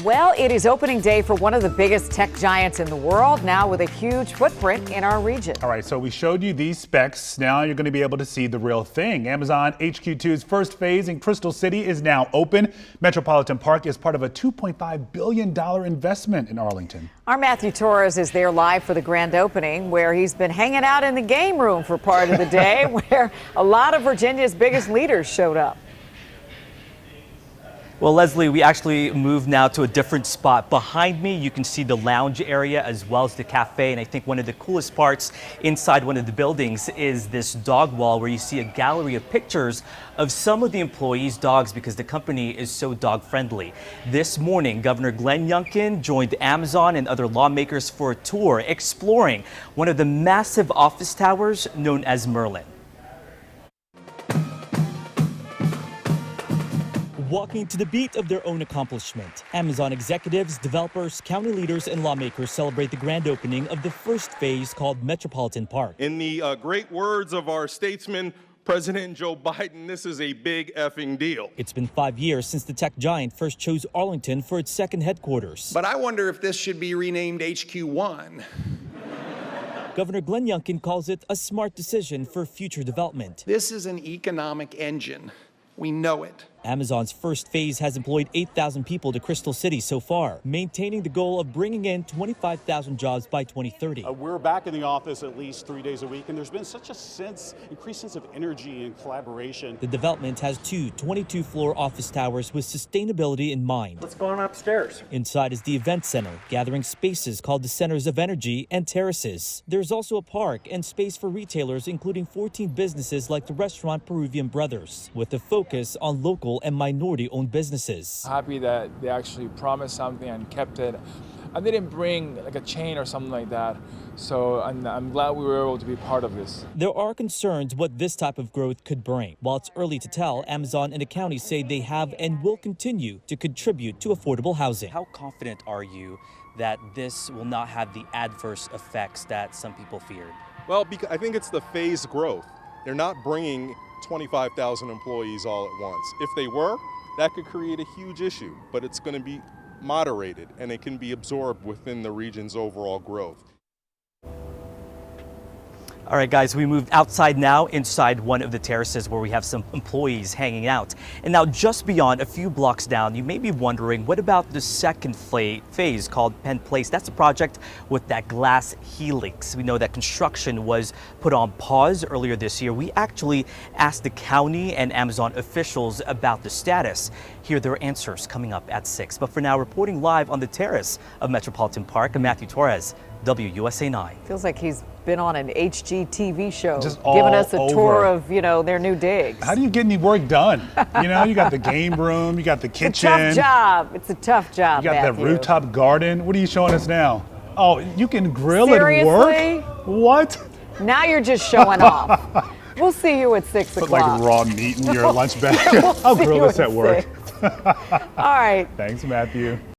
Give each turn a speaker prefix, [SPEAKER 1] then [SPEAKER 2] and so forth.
[SPEAKER 1] Well, it is opening day for one of the biggest tech giants in the world, now with a huge footprint in our region.
[SPEAKER 2] All right, so we showed you these specs. Now you're going to be able to see the real thing. Amazon HQ2's first phase in Crystal City is now open. Metropolitan Park is part of a $2.5 billion investment in Arlington.
[SPEAKER 1] Our Matthew Torres is there live for the grand opening, where he's been hanging out in the game room for part of the day, where a lot of Virginia's biggest leaders showed up.
[SPEAKER 3] Well, Leslie, we actually moved now to a different spot. Behind me, you can see the lounge area as well as the cafe. And I think one of the coolest parts inside one of the buildings is this dog wall, where you see a gallery of pictures of some of the employees' dogs, because the company is so dog friendly. This morning, Governor Glenn Youngkin joined Amazon and other lawmakers for a tour exploring one of the massive office towers known as Merlin. Walking to the beat of their own accomplishment, Amazon executives, developers, county leaders, and lawmakers celebrate the grand opening of the first phase called Metropolitan Park.
[SPEAKER 4] In the great words of our statesman, President Joe Biden, this is a big effing deal.
[SPEAKER 3] It's been 5 years since the tech giant first chose Arlington for its second headquarters.
[SPEAKER 5] But I wonder if this should be renamed HQ1.
[SPEAKER 3] Governor Glenn Youngkin calls it a smart decision for future development.
[SPEAKER 5] This is an economic engine. We know it.
[SPEAKER 3] Amazon's first phase has employed 8,000 people to Crystal City so far, maintaining the goal of bringing in 25,000 jobs by 2030.
[SPEAKER 6] We're back in the office at least 3 days a week, and there's been such a increased sense of energy and collaboration.
[SPEAKER 3] The development has two 22-floor office towers with sustainability in mind.
[SPEAKER 7] Let's go on upstairs.
[SPEAKER 3] Inside is the event center, gathering spaces called the Centers of Energy and terraces. There's also a park and space for retailers, including 14 businesses like the restaurant Peruvian Brothers, with a focus on local and minority-owned businesses.
[SPEAKER 8] Happy that they actually promised something and kept it. And they didn't bring like a chain or something like that. So I'm glad we were able to be part of this.
[SPEAKER 3] There are concerns what this type of growth could bring. While it's early to tell, Amazon and the county say they have and will continue to contribute to affordable housing. How confident are you that this will not have the adverse effects that some people feared?
[SPEAKER 4] Well, I think it's the phased growth. They're not bringing 25,000 employees all at once. If they were, that could create a huge issue, but it's going to be moderated and it can be absorbed within the region's overall growth.
[SPEAKER 3] All right, guys, we moved outside now, inside one of the terraces where we have some employees hanging out. And now just beyond, a few blocks down, you may be wondering, what about the second phase called Penn Place? That's a project with that glass helix. We know that construction was put on pause earlier this year. We actually asked the county and Amazon officials about the status. Here, their answers coming up at 6. But for now, reporting live on the terrace of Metropolitan Park, I'm Matthew Torres, WUSA 9.
[SPEAKER 1] Feels like he's been on an HGTV show,
[SPEAKER 2] Just
[SPEAKER 1] giving us a tour
[SPEAKER 2] over.
[SPEAKER 1] of, their new digs.
[SPEAKER 2] How do you get any work done? You got the game room, you got the kitchen.
[SPEAKER 1] It's a tough job. It's a tough job,
[SPEAKER 2] You got
[SPEAKER 1] Matthew.
[SPEAKER 2] that rooftop garden. What are you showing us now? Oh, you can grill
[SPEAKER 1] Seriously?
[SPEAKER 2] at work? What?
[SPEAKER 1] Now you're just showing off. We'll see you at 6
[SPEAKER 2] Put
[SPEAKER 1] o'clock.
[SPEAKER 2] like raw meat in your lunch bag. I'll grill this at work.
[SPEAKER 1] All right.
[SPEAKER 2] Thanks, Matthew.